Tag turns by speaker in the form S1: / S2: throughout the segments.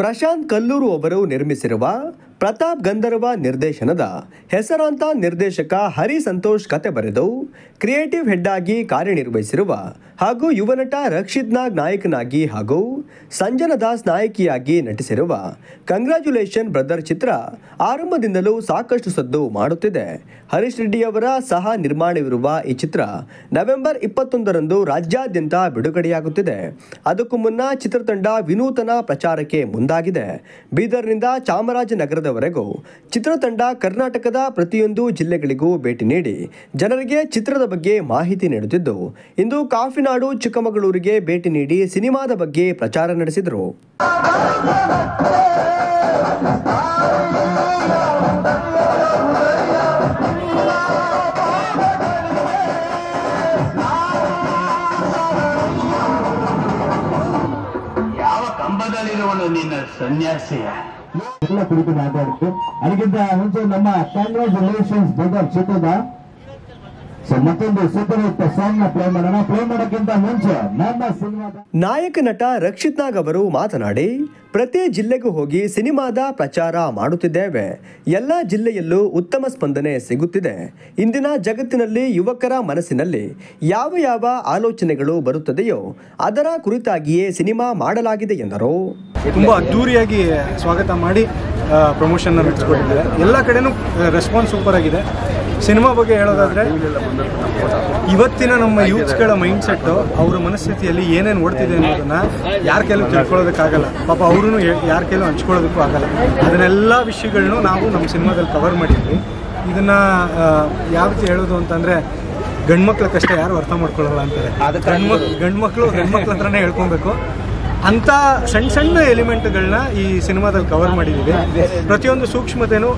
S1: ಪ್ರಶಾಂತ್ ಕಲ್ಲೂರು ಅವರು ನಿರ್ಮಿಸಿರುವ ಪ್ರತಾಪ್ ಗಂಧರ್ವ ನಿರ್ದೇಶನದ ಹೆಸರಾಂತ ನಿರ್ದೇಶಕ ಹರಿ ಸಂತೋಷ್ ಕತೆ ಬರೆದು ಕ್ರಿಯೇಟಿವ್ ಹೆಡ್ ಆಗಿ ಕಾರ್ಯನಿರ್ವಹಿಸಿರುವ ಹಾಗೂ ಯುವನಟ ರಕ್ಷಿತ್ ನಾಗ್ ನಾಯಕನಾಗಿ ಹಾಗೂ ಸಂಜನಾ ದಾಸ್ ನಾಯಕಿಯಾಗಿ ನಟಿಸಿರುವ ಕಂಗ್ರ್ಯಾಚುಲೇಷನ್ ಬ್ರದರ್ ಚಿತ್ರ ಆರಂಭದಿಂದಲೂ ಸಾಕಷ್ಟು ಸದ್ದು ಮಾಡುತ್ತಿದೆ. ಹರೀಶ್ ರೆಡ್ಡಿ ಅವರ ಸಹ ನಿರ್ಮಾಣವಿರುವ ಈ ಚಿತ್ರ ನವೆಂಬರ್ 21ರಂದು ರಾಜ್ಯಾದ್ಯಂತ ಬಿಡುಗಡೆಯಾಗುತ್ತಿದೆ. ಅದಕ್ಕೂ ಮುನ್ನ ಚಿತ್ರತಂಡ ವಿನೂತನ ಪ್ರಚಾರಕ್ಕೆ ಮುಂದಾಗಿದೆ. ಬೀದರ್ನಿಂದ ಚಾಮರಾಜನಗರದವರೆಗೂ ಚಿತ್ರತಂಡ ಕರ್ನಾಟಕದ ಪ್ರತಿಯೊಂದು ಜಿಲ್ಲೆಗಳಿಗೂ ಭೇಟಿ ನೀಡಿ ಜನರಿಗೆ ಚಿತ್ರದ ಬಗ್ಗೆ ಮಾಹಿತಿ ನೀಡುತ್ತಿದ್ದು, ಇಂದು ಕಾಫಿನಾಡು ಚಿಕ್ಕಮಗಳೂರಿಗೆ ಭೇಟಿ ನೀಡಿ ಸಿನಿಮಾದ ಬಗ್ಗೆ ಪ್ರಚಾರ ನಡೆಸಿದರು.
S2: ಯಾವ ಕಂಬದಲ್ಲಿರುವನು ನಿನ್ನ ಸನ್ಯಾಸಿಯ
S3: ಎಲ್ಲ ಕುರಿತು ಮಾತಾಡಿತ್ತು. ಅದಕ್ಕಿಂತ ಮುಂಚೆ ನಮ್ಮ ಕಂಗ್ರ್ಯಾಚುಲೇಷನ್ಸ್ ಬ್ರದರ್ ಚಿತ್ರದ ಮತ್ತೊಂದು ಸೂಪರ್ ಹಿಟ್ ಸಾಂಗ್ ನ ಪ್ಲೇ ಮಾಡೋಣ. ಪ್ಲೇ ಮಾಡೋಕ್ಕಿಂತ ಮುಂಚೆ ನನ್ನ ಸಿನಿಮಾದ
S1: ನಾಯಕ ನಟ ರಕ್ಷಿತ್ ನಾಗ್ ಅವರು ಮಾತನಾಡಿ, ಪ್ರತಿ ಜಿಲ್ಲೆಗೂ ಹೋಗಿ ಸಿನಿಮಾದ ಪ್ರಚಾರ ಮಾಡುತ್ತಿದ್ದೇವೆ. ಎಲ್ಲ ಜಿಲ್ಲೆಯಲ್ಲೂ ಉತ್ತಮ ಸ್ಪಂದನೆ ಸಿಗುತ್ತಿದೆ. ಇಂದಿನ ಜಗತ್ತಿನಲ್ಲಿ ಯುವಕರ ಮನಸ್ಸಿನಲ್ಲಿ ಯಾವ ಯಾವ ಆಲೋಚನೆಗಳು ಬರುತ್ತದೆಯೋ ಅದರ ಕುರಿತಾಗಿಯೇ ಸಿನಿಮಾ ಮಾಡಲಾಗಿದೆ ಎಂದರು.
S4: ತುಂಬ ಅದ್ದೂರಿಯಾಗಿ ಸ್ವಾಗತ ಮಾಡಿ ಪ್ರಮೋಷನ್ನ ನಡೆಸ್ಕೊಟ್ಟಿದ್ದಾರೆ. ಎಲ್ಲ ಕಡೆನೂ ರೆಸ್ಪಾನ್ಸ್ ಸೂಪರ್ ಆಗಿದೆ. ಸಿನಿಮಾ ಬಗ್ಗೆ ಹೇಳೋದಾದರೆ, ಇವತ್ತಿನ ನಮ್ಮ ಯೂತ್ಸ್ಗಳ ಮೈಂಡ್ ಸೆಟ್ಟು, ಅವರ ಮನಸ್ಥಿತಿಯಲ್ಲಿ ಏನೇನು ಓಡ್ತಿದೆ ಅನ್ನೋದನ್ನು ಯಾರ ಕೈಲೂ ತಿಳ್ಕೊಳ್ಳೋದಕ್ಕಾಗಲ್ಲ. ಪಾಪ ಅವ್ರೂ ಯಾರ ಕೈಲೂ ಹಂಚ್ಕೊಳ್ಳೋದಕ್ಕೂ ಆಗಲ್ಲ. ಅದನ್ನೆಲ್ಲ ವಿಷಯಗಳನ್ನೂ ನಾವು ನಮ್ಮ ಸಿನಿಮಾದಲ್ಲಿ ಕವರ್ ಮಾಡಿದ್ವಿ. ಇದನ್ನು ಯಾವ ರೀತಿ ಹೇಳೋದು ಅಂತಂದರೆ, ಗಂಡ್ಮಕ್ಳ ಕಷ್ಟ ಯಾರು ಅರ್ಥ ಮಾಡ್ಕೊಳ್ಳಲ್ಲ ಅಂತಾರೆ. ಗಂಡ್ಮಕ್ಳು ಹೆಣ್ಮಕ್ಳ ಹತ್ರನೇ ಹೇಳ್ಕೊಬೇಕು. ಅಂಥ ಸಣ್ಣ ಸಣ್ಣ ಎಲಿಮೆಂಟ್ಗಳನ್ನ ಈ ಸಿನಿಮಾದಲ್ಲಿ ಕವರ್ ಮಾಡಿದ್ದೀವಿ. ಪ್ರತಿಯೊಂದು ಸೂಕ್ಷ್ಮತೆಯೂ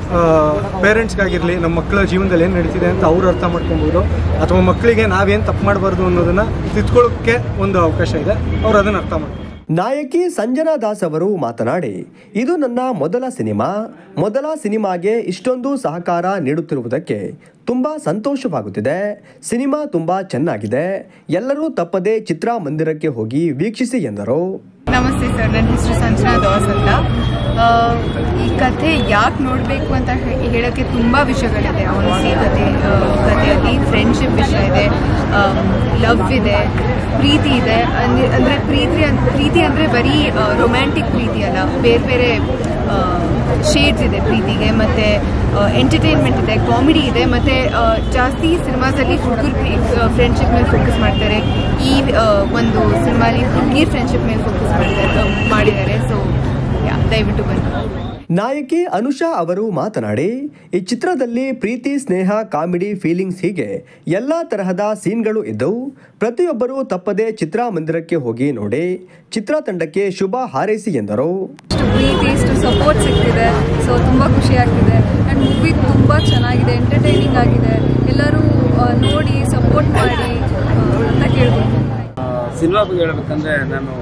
S4: ಪೇರೆಂಟ್ಸ್ಗಾಗಿರಲಿ, ನಮ್ಮ ಮಕ್ಕಳ ಜೀವನದಲ್ಲಿ ಏನು ನಡೀತಿದೆ ಅಂತ ಅವ್ರು ಅರ್ಥ ಮಾಡ್ಕೊಬೋದು, ಅಥವಾ ಮಕ್ಕಳಿಗೆ ನಾವೇನು ತಪ್ಪು ಮಾಡಬಾರ್ದು ಅನ್ನೋದನ್ನು ತಿದ್ಕೊಳ್ಳೋಕ್ಕೆ ಒಂದು ಅವಕಾಶ ಇದೆ. ಅವ್ರು ಅದನ್ನು ಅರ್ಥ ಮಾಡ್ತಾರೆ.
S1: ನಾಯಕಿ ಸಂಜನಾ ದಾಸ್ ಅವರು ಮಾತನಾಡಿ, ಇದು ನನ್ನ ಮೊದಲ ಸಿನಿಮಾಗೆ ಇಷ್ಟೊಂದು ಸಹಕಾರ ನೀಡುತ್ತಿರುವುದಕ್ಕೆ ತುಂಬ ಸಂತೋಷವಾಗುತ್ತಿದೆ. ಸಿನಿಮಾ ತುಂಬ ಚೆನ್ನಾಗಿದೆ. ಎಲ್ಲರೂ ತಪ್ಪದೆ ಚಿತ್ರಮಂದಿರಕ್ಕೆ ಹೋಗಿ ವೀಕ್ಷಿಸಿ ಎಂದರು.
S5: ನಮಸ್ತೆ ಸರ್, ನನ್ನ ಹೆಸರು ಸಂಜನಾ ದಾಸ್ ಅಂತ. ಈ ಕಥೆ ಯಾಕೆ ನೋಡಬೇಕು ಅಂತ ಹೇಳೋಕ್ಕೆ ತುಂಬ ವಿಷಯಗಳಿದೆ. ಕಥೆಯಲ್ಲಿ ಫ್ರೆಂಡ್ಶಿಪ್ ವಿಷಯ ಇದೆ, ಲವ್ ಇದೆ, ಪ್ರೀತಿ ಇದೆ. ಅಂದರೆ ಪ್ರೀತಿ ಅಂದರೆ ಬರೀ ರೊಮ್ಯಾಂಟಿಕ್ ಪ್ರೀತಿ ಅಲ್ಲ, ಬೇರೆ ಬೇರೆ ಶೇಡ್ಸ್ ಇದೆ ಪ್ರೀತಿಗೆ. ಮತ್ತು ಎಂಟರ್ಟೈನ್ಮೆಂಟ್ ಇದೆ, ಕಾಮಿಡಿ ಇದೆ, ಮತ್ತು ಜಾಸ್ತಿ ಸಿನಿಮಾದಲ್ಲಿ ಹುಡುಗರು ಫ್ರೆಂಡ್ಶಿಪ್ ಮೇಲೆ ಫೋಕಸ್ ಮಾಡ್ತಾರೆ. ಈ ಒಂದು ಸಿನಿಮಾಲಿ ಹುಡುಗಿರ್ ಫ್ರೆಂಡ್ಶಿಪ್ ಮೇಲೆ ಫೋಕಸ್ ಮಾಡಿದ್ದಾರೆ. ಸೊ ದಯವಿಟ್ಟು ಬನ್ನಿ.
S1: ನಾಯಕಿ ಅನುಷಾ ಅವರು ಮಾತನಾಡಿ, ಈ ಚಿತ್ರದಲ್ಲಿ ಪ್ರೀತಿ, ಸ್ನೇಹ, ಕಾಮಿಡಿ, ಫೀಲಿಂಗ್ಸ್ ಹೀಗೆ ಎಲ್ಲ ತರಹದ ಸೀನ್ಗಳು ಇದ್ದವು. ಪ್ರತಿಯೊಬ್ಬರೂ ತಪ್ಪದೆ ಚಿತ್ರಮಂದಿರಕ್ಕೆ ಹೋಗಿ ನೋಡಿ. ಚಿತ್ರತಂಡಕ್ಕೆ ಶುಭ ಹಾರೈಸಿ ಎಂದರು.
S5: ಪ್ರೀತಿ, ಇಷ್ಟು ಸಪೋರ್ಟ್ ಸಿಗ್ತಿದೆ. ಸೊ ತುಂಬ ಖುಷಿ ಆಗ್ತಿದೆ. ಆ್ಯಂಡ್ ಮೂವಿ ತುಂಬ ಚೆನ್ನಾಗಿದೆ, ಎಂಟರ್ಟೈನಿಂಗ್ ಆಗಿದೆ. ಎಲ್ಲರೂ ನೋಡಿ ಸಪೋರ್ಟ್ ಮಾಡಿ ಅಂತ ಕೇಳ್ಬೋದು.
S6: ಸಿನಿಮಾ ಬಗ್ಗೆ ಹೇಳ್ಬೇಕಂದ್ರೆ, ನಾನು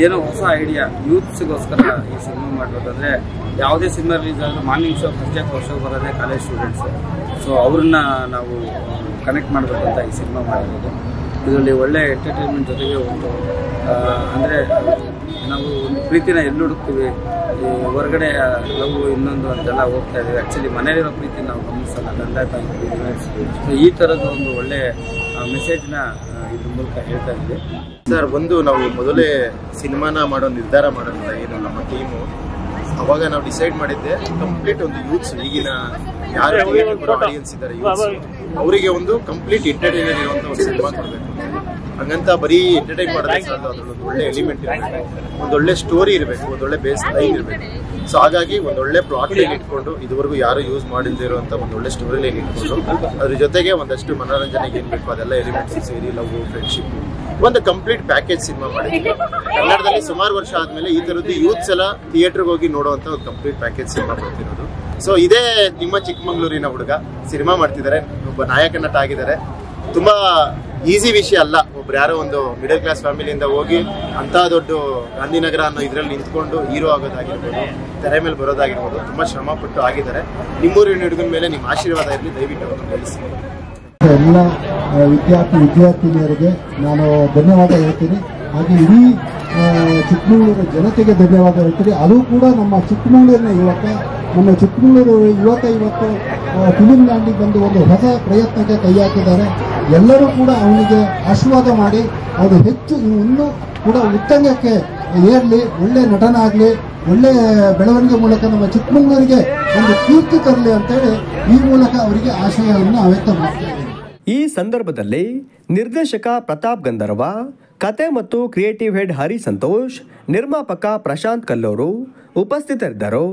S6: ಏನೋ ಹೊಸ ಐಡಿಯಾ ಯೂತ್ಸ್ಗೋಸ್ಕರ ಈ ಸಿನಿಮಾ ಮಾಡಬೇಕಂದ್ರೆ, ಯಾವುದೇ ಸಿನಿಮಾ ರಿಲೀಸ್ ಆದರೂ ಮಾರ್ನಿಂಗ್ ಶೋ ಫಸ್ಟ್ ಶೋ ಬರೋದೇ ಕಾಲೇಜ್ ಸ್ಟೂಡೆಂಟ್ಸು. ಸೊ ಅವ್ರನ್ನ ನಾವು ಕನೆಕ್ಟ್ ಮಾಡಬೇಕಂತ ಈ ಸಿನಿಮಾ ಮಾಡಿರೋದು. ಇದರಲ್ಲಿ ಒಳ್ಳೆ ಎಂಟರ್ಟೈನ್ಮೆಂಟ್ ಜೊತೆಗೆ ಒಂದು ಅಂದರೆ ನಾವು ಒಂದು ಪ್ರೀತಿನ ಎಲ್ಲಿ ಹುಡುಕ್ತೀವಿ, ಈ ಹೊರಗಡೆ ಲವ್ ಇನ್ನೊಂದು ಅಂತೆಲ್ಲ ಹೋಗ್ತಾ ಇದ್ದೀವಿ. ಆ್ಯಕ್ಚುಲಿ ಮನೆಯಲ್ಲಿರೋ ಪ್ರೀತಿ ನಾವು ಗಮನಿಸಲ್ಲ, ಗಂಡ ತಾಯಿ. ಸೊ ಈ ಥರದ್ದು ಒಂದು ಒಳ್ಳೆ ಮೆಸೇಜ್ನ ಇದ್ರ ಮೂಲಕ ಹೇಳ್ತಾ ಇದ್ವಿ.
S7: ಸರ್, ನಾವು ಮೊದಲೇ ಸಿನಿಮಾನ ಮಾಡೋ ನಿರ್ಧಾರ ಮಾಡೋದಿಲ್ಲ ಏನು ನಮ್ಮ ಟೀಮು. ಅವಾಗ ನಾವು ಡಿಸೈಡ್ ಮಾಡಿದ್ದೆ, ಕಂಪ್ಲೀಟ್ ಒಂದು ಯೂತ್ಸ್, ಈಗಿನ ಯಾರು ಆಡಿಯನ್ಸ್ ಇದ್ದಾರೆ ಯೂತ್ಸ್, ಅವರಿಗೆ ಒಂದು ಕಂಪ್ಲೀಟ್ ಎಂಟರ್ಟೈನರ್ ಇರುವಂಥ ಒಂದು ಸಿನಿಮಾ ಕೊಡಬೇಕು. ಹಂಗಂತ ಬರೀ ಎಂಟರ್ಟೈನ್ ಮಾಡೋದೇ ಸಾಲದು, ಅದ್ರಲ್ಲಿ ಒಂದು ಒಳ್ಳೆ ಎಲಿಮೆಂಟ್ ಇರಬೇಕು, ಒಂದೊಳ್ಳೆ ಸ್ಟೋರಿ ಇರಬೇಕು, ಒಂದೊಳ್ಳೆ ಬೇಸ್ ಲೈನ್ ಇರಬೇಕು. ಸೊ ಹಾಗಾಗಿ ಒಂದೊಳ್ಳೆ ಪ್ಲಾಟ್ ಲೈನ್ ಇಟ್ಕೊಂಡು, ಇದುವರೆಗೂ ಯಾರು ಯೂಸ್ ಮಾಡಿಲ್ಲದೆ ಇರುವಂಥ ಒಂದೊಳ್ಳೆ ಸ್ಟೋರಿ ಲೈನ್ ಇಟ್ಕೊಂಡು, ಅದ್ರ ಜೊತೆಗೆ ಒಂದಷ್ಟು ಮನೋರಂಜನೆಗೆ ಏನು ಬೇಕು ಅದೆಲ್ಲ ಎಲಿಮೆಂಟ್ಸ್ ಸೇರಿ, ಲವ್, ಫ್ರೆಂಡ್ಶಿಪ್, ಒಂದು ಕಂಪ್ಲೀಟ್ ಪ್ಯಾಕೇಜ್ ಸಿನಿಮಾ ಮಾಡಿದ್ವಿ. ಕನ್ನಡದಲ್ಲಿ ಸುಮಾರು ವರ್ಷ ಆದಮೇಲೆ ಈ ಥರದ್ದು ಯೂತ್ಸ್ ಎಲ್ಲ ಥಿಯೇಟರ್ಗೆ ಹೋಗಿ ನೋಡುವಂಥ ಒಂದು ಕಂಪ್ಲೀಟ್ ಪ್ಯಾಕೇಜ್ ಸಿನಿಮಾ ಬರ್ತಿರೋದು. ಸೊ ಇದೇ ನಿಮ್ಮ ಚಿಕ್ಕಮಗಳೂರಿನ ಹುಡುಗ ಸಿನಿಮಾ ಮಾಡ್ತಿದ್ದಾರೆ, ಒಬ್ಬ ನಾಯಕ ನಟ ಆಗಿದ್ದಾರೆ. ತುಂಬ ಈಸಿ ವಿಷಯ ಅಲ್ಲ. ಒಬ್ರು ಯಾರೋ ಒಂದು ಮಿಡಲ್ ಕ್ಲಾಸ್ ಫ್ಯಾಮಿಲಿಯಿಂದ ಹೋಗಿ ಅಂಥ ದೊಡ್ಡ ಗಾಂಧಿನಗರ ಅನ್ನೋ ಇದರಲ್ಲಿ ನಿಂತ್ಕೊಂಡು ಹೀರೋ ಆಗೋದಾಗಿರ್ಬೋದು, ತೆರೆ ಮೇಲೆ ಬರೋದಾಗಿರ್ಬೋದು, ತುಂಬ ಶ್ರಮಪಟ್ಟು ಆಗಿದ್ದಾರೆ. ನಿಮ್ಮೂರಿನ ಹುಡುಗನ ಮೇಲೆ ನಿಮ್ಮ ಆಶೀರ್ವಾದ ಇರಲಿ, ದಯವಿಟ್ಟು ಅವರನ್ನು ಬೆಳೆಸಿ.
S3: ಎಲ್ಲ ವಿದ್ಯಾರ್ಥಿನಿಯರಿಗೆ ನಾನು ಧನ್ಯವಾದ ಹೇಳ್ತೀನಿ. ಹಾಗೆ ಇಡೀ
S8: ಚಿಕ್ಕಮಗಳೂರು ಜನತೆಗೆ ಧನ್ಯವಾದ ಹೇಳ್ತೀರಿ. ಅದು ಕೂಡ ನಮ್ಮ ಚಿಕ್ಕಮಗಳೂರಿನ ಯುವಕ, ನಮ್ಮ ಚಿಕ್ಕಮಗಳೂರು ಯುವಕ ಇವತ್ತು ಫಿಲಿಂ ಲ್ಯಾಂಡಿಗೆ ಬಂದು ಒಂದು ಹೊಸ ಪ್ರಯತ್ನಕ್ಕೆ ಕೈ ಹಾಕಿದ್ದಾರೆ. ಎಲ್ಲರೂ ಕೂಡ ಅವನಿಗೆ ಆಶೀರ್ವಾದ ಮಾಡಿ ಅವರು ಹೆಚ್ಚು ಇನ್ನೂ ಕೂಡ ಉತ್ತಂಗಕ್ಕೆ ಏರಲಿ, ಒಳ್ಳೆ ನಟನಾಗಲಿ, ಒಳ್ಳೆ ಬೆಳವಣಿಗೆ ಮೂಲಕ ನಮ್ಮ ಚಿಕ್ಕಮಗಳೂರಿಗೆ ಒಂದು ಕೀರ್ತಿ ತರಲಿ ಅಂತೇಳಿ ಈ ಮೂಲಕ ಅವರಿಗೆ ಆಶಯವನ್ನು ವ್ಯಕ್ತ ಮಾಡ್ತಾರೆ.
S1: ಈ ಸಂದರ್ಭದಲ್ಲಿ ನಿರ್ದೇಶಕ ಪ್ರತಾಪ್ ಗಂಧರ್ವ, ಕತೆ ಮತ್ತು ಕ್ರಿಯೇಟಿವ್ ಹೆಡ್ ಹರಿ ಸಂತೋಷ್, ನಿರ್ಮಾಪಕ ಪ್ರಶಾಂತ್ ಕಲ್ಲೂರು ಉಪಸ್ಥಿತರಿದ್ದರು.